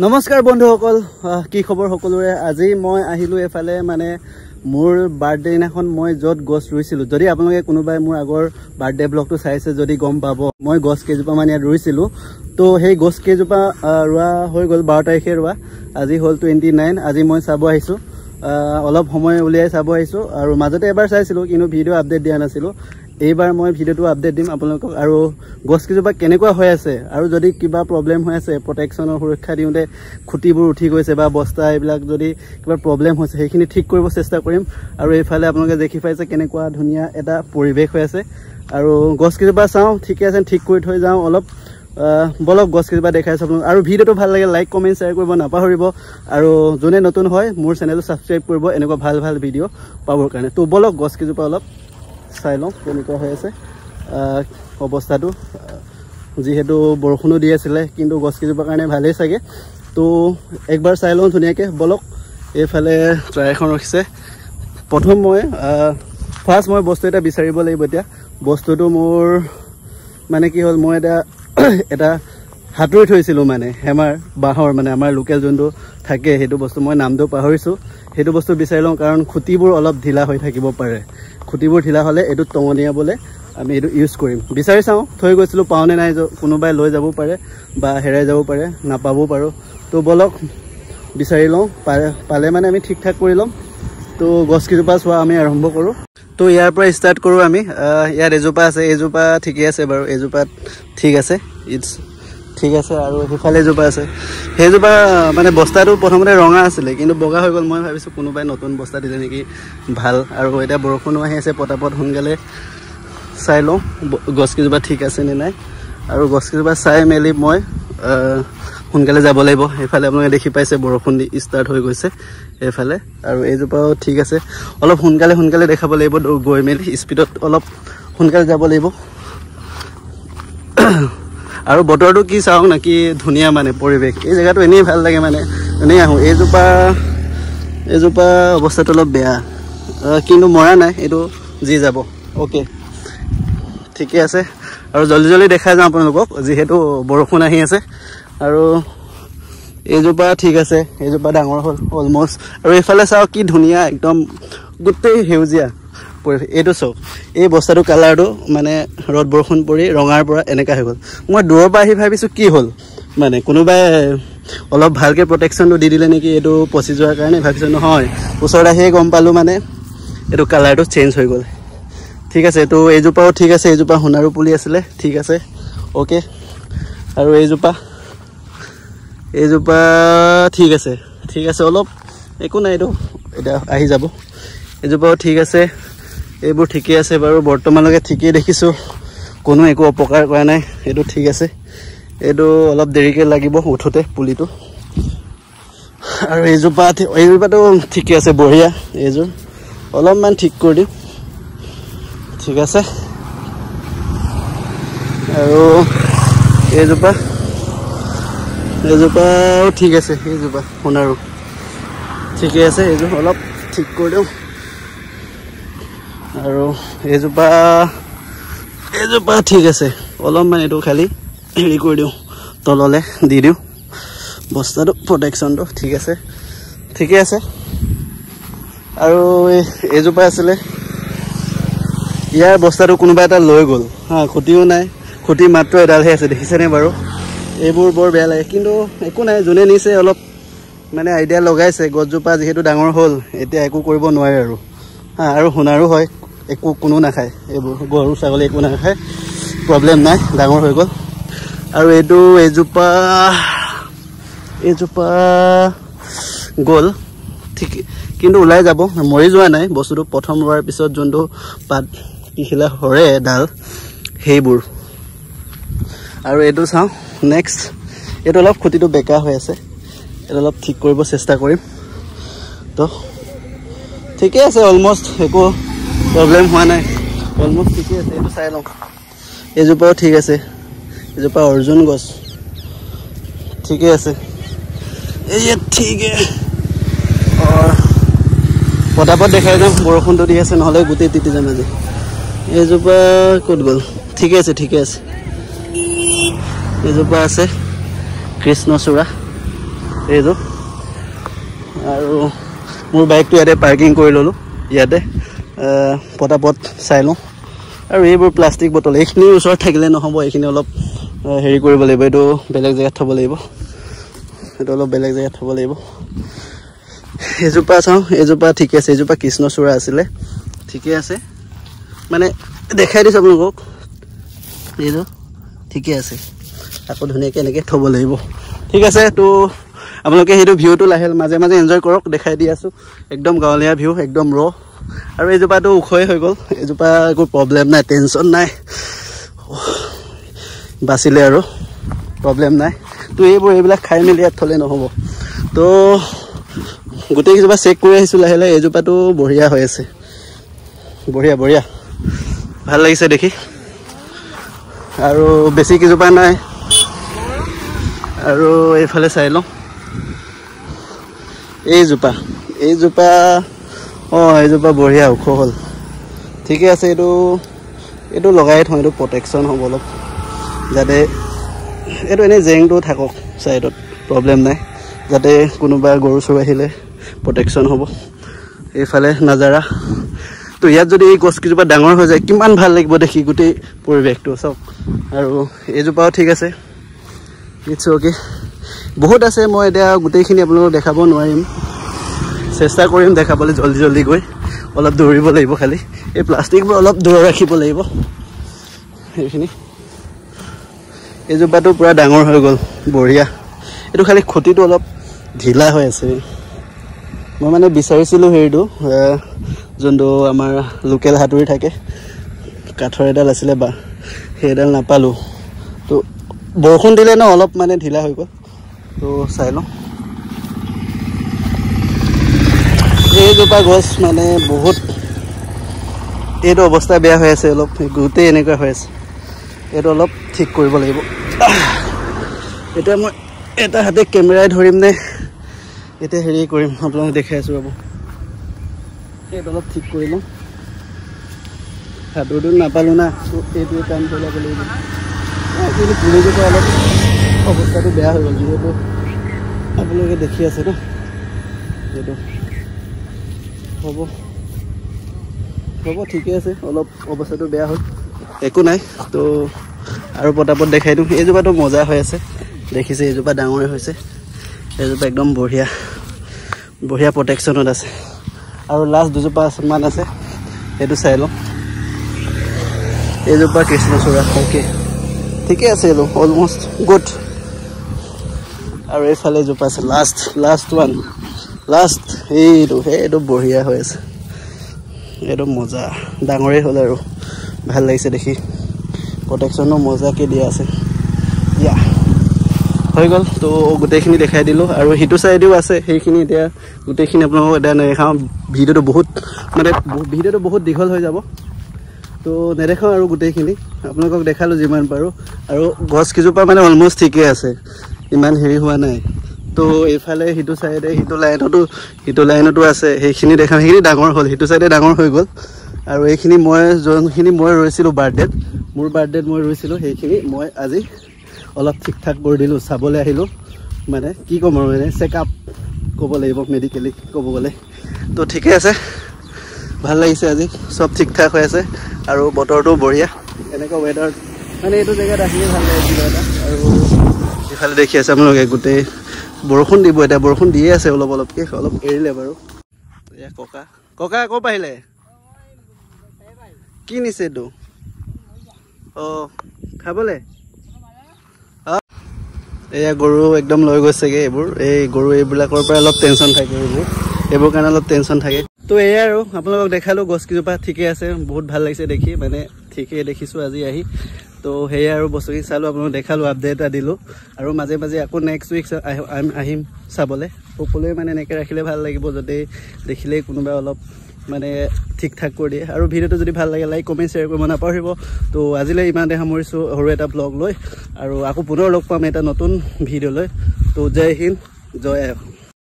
নমস্কাৰ বন্ধুসকল, কি খবৰ সকলোৰে। আজি মই আহিলোঁ এফালে, মানে মোৰ বাৰ্থডে দিনাখন মই য'ত গছ ৰুইছিলোঁ, যদি আপোনালোকে কোনোবাই মোৰ আগৰ বাৰ্থডে ব্লগটো চাইছে যদি গম পাব, মই গছ কেইজোপামান ইয়াত ৰুইছিলোঁ। তো সেই গছ কেইজোপা ৰোৱা হৈ গ'ল 12 তাৰিখে ৰোৱা, আজি হ'ল 29। আজি মই চাব আহিছোঁ, অলপ সময় উলিয়াই চাব আহিছোঁ। আৰু মাজতে এবাৰ চাইছিলোঁ কিন্তু ভিডিঅ' আপডেট দিয়া নাছিলোঁ। এইবাৰ মই ভিডিঅ'টো আপডেট দিম আপোনালোকক, আৰু গছ কেইজোপা কেনেকুৱা হৈ আছে, আৰু যদি কিবা প্ৰব্লেম হৈ আছে, প্ৰটেকশ্যনৰ সুৰক্ষা দিওঁতে খুঁটিবোৰ উঠি গৈছে বা বস্তা এইবিলাক যদি কিবা প্ৰব্লেম হৈছে সেইখিনি ঠিক কৰিব চেষ্টা কৰিম। আৰু এইফালে আপোনালোকে দেখি পাইছে কেনেকুৱা ধুনীয়া এটা পৰিৱেশ হৈ আছে। আৰু গছ কেইজোপা চাওঁ ঠিকে আছে, ঠিক কৰি থৈ যাওঁ অলপ। বলক গছ কেইজোপা দেখাইছোঁ আপোনালোক। আৰু ভিডিঅ'টো ভাল লাগে লাইক কমেণ্ট শ্বেয়াৰ কৰিব নাপাহৰিব। আৰু যোনে নতুন হয় মোৰ চেনেলটো ছাবস্ক্ৰাইব কৰিব এনেকুৱা ভাল ভাল ভিডিঅ' পাবৰ কাৰণে। তো বলক গছ কেইজোপা অলপ চাই লওঁ কেনেকুৱা হৈ আছে অৱস্থাটো। যিহেতু বৰষুণো দি আছিলে কিন্তু গছ কেইজোপাৰ কাৰণে ভালেই চাগে। তো একবাৰ চাই লওঁ ধুনীয়াকৈ, বলক। এইফালে ট্ৰাই এখন ৰখিছে। প্ৰথম ফাৰ্ষ্ট মই বস্তু এটা বিচাৰিব লাগিব। এতিয়া বস্তুটো মোৰ মানে কি হ'ল, মই এটা হাতুৰি থৈছিলোঁ, মানে হেমাৰ বাঁহৰ, মানে আমাৰ লোকেল যোনটো থাকে সেইটো বস্তু, মই নামটো পাহৰিছোঁ। সেইটো বস্তু বিচাৰি লওঁ, কাৰণ খুঁটিবোৰ অলপ ঢিলা হৈ থাকিব পাৰে। খুঁটিবোৰ ঢিলা হ'লে এইটো টঙনিয়াবলৈ আমি এইটো ইউজ কৰিম। বিচাৰি চাওঁ, থৈ গৈছিলোঁ, পাওঁনে নাই, কোনোবাই লৈ যাব পাৰে বা হেৰাই যাব পাৰে, নাপাবও পাৰোঁ। তো বলক বিচাৰি লওঁ, পালে মানে আমি ঠিক ঠাক কৰি ল'ম। তো গছ কেইজোপা চোৱা আমি আৰম্ভ কৰোঁ। তো ইয়াৰ পৰা ষ্টাৰ্ট কৰোঁ আমি। ইয়াত এজোপা আছে, এইজোপা ঠিকেই আছে বাৰু, এইজোপাত ঠিক আছে, ঠিক আছে। আৰু সেইফালে এজোপা আছে, সেইজোপা মানে বস্তাটো প্ৰথমতে ৰঙা আছিলে কিন্তু বগা হৈ গ'ল। মই ভাবিছোঁ কোনোবাই নতুন বস্তা দিলে নেকি, ভাল। আৰু এতিয়া বৰষুণো আহি আছে, পটাপট সোনকালে চাই লওঁ গছকেইজোপা ঠিক আছে নে নাই। আৰু গছকেইজোপা চাই মেলি মই সোনকালে যাব লাগিব। সেইফালে আপোনালোকে দেখি পাইছে বৰষুণ দি ষ্টাৰ্ট হৈ গৈছে এইফালে। আৰু এইজোপাও ঠিক আছে, অলপ সোনকালে দেখাব লাগিব, গৈ মেলি স্পীডত অলপ সোনকালে যাব লাগিব। আৰু বতৰটো কি চাওক না, কি ধুনীয়া মানে পৰিৱেশ। এই জেগাটো এনেই ভাল লাগে, মানে এনেই আহোঁ। এইজোপা অৱস্থাটো অলপ বেয়া, কিন্তু মৰা নাই, এইটো যি যাব। অ'কে, ঠিকে আছে। আৰু জল্দি দেখাই যাওঁ আপোনালোকক, যিহেতু বৰষুণ আহি আছে। আৰু এইজোপা ঠিক আছে, এইজোপা ডাঙৰ হ'ল অলমষ্ট। আৰু এইফালে চাওক কি ধুনীয়া, একদম গোটেই সেউজীয়া পৰিৱেশ। এইটো চাওক, এই বস্তাটো কালাৰটো মানে ৰ'দ বৰষুণ পৰি ৰঙাৰ পৰা এনেকুৱা হৈ গ'ল। মই দূৰৰ পৰা আহি ভাবিছোঁ কি হ'ল, মানে কোনোবাই অলপ ভালকৈ প্ৰটেকশ্যনটো দি দিলে নেকি এইটো পচি যোৱাৰ কাৰণে। ভাবিছোঁ নহয়, ওচৰত আহিয়ে গম পালোঁ মানে এইটো কালাৰটো চেঞ্জ হৈ গ'ল। ঠিক আছে, তো এইজোপাও ঠিক আছে, এইজোপা সোণাৰু পুলি আছিলে, ঠিক আছে, অ'কে। আৰু এইজোপা ঠিক আছে, অলপ একো নাই, এইটো এতিয়া আহি যাব। এইজোপাও ঠিক আছে, এইবোৰ ঠিকেই আছে বাৰু, বৰ্তমানলৈকে ঠিকেই দেখিছোঁ, কোনো একো অপকাৰ কৰা নাই। এইটো ঠিক আছে, এইটো অলপ দেৰিকৈ লাগিব উঠোতে পুলিটো। আৰু এইজোপাটো ঠিকে আছে, বঢ়িয়া। এইযোৰ অলপমান ঠিক কৰি দিওঁ, ঠিক আছে। আৰু এইজোপাও ঠিক আছে, এইজোপা সোণাৰু ঠিকে আছে, এইযোৰ অলপ ঠিক কৰি দিওঁ। আৰু এইজোপা ঠিক আছে, অলপমান এইটো খালি হেৰি কৰি দিওঁ, তললৈ দি দিওঁ বস্তাটো, প্ৰটেকশ্যনটো ঠিক আছে, ঠিকে আছে। আৰু এইজোপা আছিলে, ইয়াৰ বস্তাটো কোনোবা এটা লৈ গ'ল, খুঁটিও নাই, খুঁটি মাত্ৰ এডালহে আছে, দেখিছেনে বাৰু। এইবোৰ বৰ বেয়া লাগে, কিন্তু একো নাই, যোনে নিছে অলপ মানে আইডিয়া লগাইছে। গছজোপা যিহেতু ডাঙৰ হ'ল, এতিয়া একো কৰিব নোৱাৰে আৰু। আৰু সোণাৰু হয়, কোনো নাখায়, এইবোৰ গৰু ছাগলী একো নাখায়, প্ৰব্লেম নাই, ডাঙৰ হৈ গ'ল। আৰু এইজোপা গ'ল, ঠিক, কিন্তু ওলাই যাব, মৰি যোৱা নাই বস্তুটো। প্ৰথম ৰোৱাৰ পিছত যোনটো পাত পিখিলা সৰে ডাল, সেইবোৰ। আৰু এইটো চাওঁ নেক্সট, এইটো অলপ খুঁটিটো বেকা হৈ আছে, এইটো অলপ ঠিক কৰিব চেষ্টা কৰিম। তো ঠিকে আছে, অলমষ্ট একো প্ৰব্লেম হোৱা নাই, অলমষ্ট ঠিকে আছে। এইটো চাই লওঁ, এইজোপাও ঠিক আছে, এইজোপা অৰ্জুন গছ, ঠিকে আছে। ঠিকে, পটাপট দেখাই যাম, বৰষুণটো দি আছে, নহ'লে গোটেই তিতি যাম আজি। এইজোপা ক'ত গ'ল, ঠিকে আছে। এইজোপা আছে কৃষ্ণচূড়া, এইযোৰ আৰু মোৰ বাইকটো ইয়াতে পাৰ্কিং কৰি ল'লোঁ ইয়াতে পটাপট চাই লওঁ আৰু এইবোৰ প্লাষ্টিক বটল এইখিনি ওচৰত থাকিলে নহ'ব এইখিনি অলপ হেৰি কৰিব লাগিব এইটো বেলেগ জেগাত থ'ব লাগিব এইটো অলপ বেলেগ জেগাত থ'ব লাগিব এজোপা চাওঁ এজোপা ঠিকে আছে এজোপা কৃষ্ণচূড়া আছিলে ঠিকে আছে মানে দেখাই দিছোঁ আপোনালোকক এইযোৰ ঠিকে আছে আকৌ ধুনীয়াকৈ এনেকৈ থ'ব লাগিব ঠিক আছে তো আপোনালোকে সেইটো ভিউটো লাহে মাজে মাজে এনজয় কৰক দেখাই দি আছোঁ একদম গাঁৱলীয়া ভিউ একদম ৰ আৰু এইজোপাটো ওখই হৈ গ'ল এইজোপা একো প্ৰব্লেম নাই টেনশ্যন নাই বাচিলে আৰু প্ৰব্লেম নাই তো এইবিলাক খাই মেলি ইয়াত থ'লে নহ'ব তো গোটেইকেইজোপা চেক কৰি আহিছোঁ লাহে লাহে এইজোপাটো বঢ়িয়া হৈ আছে বঢ়িয়া বঢ়িয়া ভাল লাগিছে দেখি আৰু বেছি কেইজোপা নাই আৰু এইফালে চাই লওঁ এইজোপা এইজোপা বঢ়িয়া ওখ হ'ল ঠিকে আছে এইটো লগাই থওঁ এইটো প্ৰটেকশ্যন হ'ব অলপ যাতে এইটো এনেই জেংটো থাকক ছাইডত প্ৰব্লেম নাই যাতে কোনোবা গৰু চৰু আহিলে প্ৰটেকশ্যন হ'ব এইফালে নাজাৰা তো ইয়াত যদি এই গছকেইজোপা ডাঙৰ হৈ যায় কিমান ভাল লাগিব দেখি গোটেই পৰিৱেশটো চাওক আৰু এইজোপাও ঠিক আছে ইটছ অ'কে বহুত আছে মই এতিয়া গোটেইখিনি আপোনালোকক দেখাব নোৱাৰিম চেষ্টা কৰিম দেখাবলৈ জল্দি গৈ অলপ দৌৰিব লাগিব খালি এই প্লাষ্টিকবোৰ অলপ দূৰত ৰাখিব লাগিব সেইখিনি এইজোপাটো পূৰা ডাঙৰ হৈ গ'ল বঢ়িয়া এইটো খালি খুঁটিটো অলপ ঢিলা হৈ আছে মই মানে বিচাৰিছিলোঁ হেৰিটো যোনটো আমাৰ লোকেল হাতুৰি থাকে কাঠৰ এডাল আছিলে বা সেইডাল নাপালোঁ তো বৰষুণ দিলে ন অলপ মানে ঢিলা হৈ গ'ল তো চাই লওঁ এইজোপা গছ মানে বহুত এইটো অৱস্থা বেয়া হৈ আছে অলপ গোটেই এনেকুৱা হৈ আছে এইটো অলপ ঠিক কৰিব লাগিব এতিয়া মই এটা হাতে কেমেৰাই ধৰিম নে এতিয়া হেৰি কৰিম আপোনালোকক দেখাই আছোঁ ৰ'ব এইটো অলপ ঠিক কৰি লওঁ হাতুৰিটো নাপালোঁ না এইটোৱে কাম কৰি ল'ব লাগিব কিন্তু পুলিজোপা অলপ অৱস্থাটো বেয়া হৈ গ'ল যিহেতু আপোনালোকে দেখি আছে ন এইটো হ'ব ঠিকে আছে অলপ অৱস্থাটো বেয়া হ'ল একো নাই তো আৰু পটাপট দেখাই দিওঁ এইজোপাটো মজা হৈ আছে দেখিছে এইজোপা ডাঙৰে হৈছে এইজোপা একদম বঢ়িয়া প্ৰটেকশ্যনত আছে আৰু লাষ্ট দুজোপা মান আছে সেইটো চাই লওঁ এইজোপা কৃষ্ণচূড়া অ'কে ঠিকে আছে এইটো অলমষ্ট গুড আৰু এইফালে এজোপা আছে লাষ্ট এইটো বঢ়িয়া হৈ আছে এইটো মজা ডাঙৰেই হ'ল আৰু ভাল লাগিছে দেখি প্ৰটেকশ্যনো মজাকৈ দিয়া আছে ইয়া হৈ গ'ল তো গোটেইখিনি দেখাই দিলোঁ আৰু সিটো চাইডেও আছে সেইখিনি এতিয়া গোটেইখিনি আপোনালোকক এতিয়া নেদেখাওঁ ভিডিঅ'টো বহুত দীঘল হৈ যাব তো নেদেখাওঁ আৰু গোটেইখিনি আপোনালোকক দেখালোঁ যিমান পাৰোঁ আৰু গছকেইজোপা মানে অলমষ্ট ঠিকেই আছে ইমান হেৰি হোৱা নাই তো এইফালে সিটো চাইডে সিটো লাইনতো আছে সেইখিনি দেখাওঁ সেইখিনি ডাঙৰ হ'ল সিটো চাইডে ডাঙৰ হৈ গ'ল আৰু এইখিনি যোনখিনি মই ৰৈছিলোঁ মোৰ বাৰ্থডেত মই ৰৈছিলোঁ সেইখিনি মই আজি অলপ ঠিক ঠাক কৰি দিলোঁ চাবলৈ আহিলোঁ মানে কি ক'ম আৰু মানে চেকআপ ক'ব লাগিব মেডিকেলি ক'ব গ'লে তো ঠিকে আছে ভাল লাগিছে আজি চব ঠিক ঠাক হৈ আছে আৰু বতৰটো বঢ়িয়া এনেকুৱা ৱেডাৰ মানে এইটো জেগাত আহিলে ভাল লাগে কিবা এটা আৰু ইফালে দেখি আছে আপোনালোকে গোটেই বৰষুণ দিব এতিয়া বৰষুণ দিয়ে আছে অলপকৈ অলপ এৰিলে বাৰু এয়া ককা ক'ৰ পৰা আহিলে কি নিছে এইটো অঁ খাবলৈ এয়া গৰু একদম লৈ গৈছেগৈ এইবিলাকৰ পৰা অলপ টেনশ্যন থাকে এইবোৰ কাৰণে অলপ টেনশ্যন থাকে তো এয়াই আৰু আপোনালোকক দেখালোঁ গছকেইজোপা ঠিকে আছে বহুত ভাল লাগিছে দেখি মানে ঠিকেই দেখিছোঁ আজি আহি তো সেয়াই আৰু বস্তুখিনি চালোঁ আপোনালোকক দেখালোঁ আপডেট এটা দিলোঁ আৰু মাজে মাজে আকৌ নেক্সট উইক আহিম চাবলৈ সকলোৱে মানে এনেকৈ ৰাখিলে ভাল লাগিব যাতে দেখিলেই কোনোবাই অলপ মানে ঠিক ঠাক কৰি দিয়ে আৰু ভিডিঅ'টো যদি ভাল লাগে লাইক কমেণ্ট শ্বেয়াৰ কৰিব নাপাহৰিব তো আজিলৈ ইমানতে সামৰিছোঁ সৰু এটা ব্লগ লৈ আৰু আকৌ পুনৰ লগ পাম এটা নতুন ভিডিঅ' লৈ তো জয় হিন্দ জয় অসম।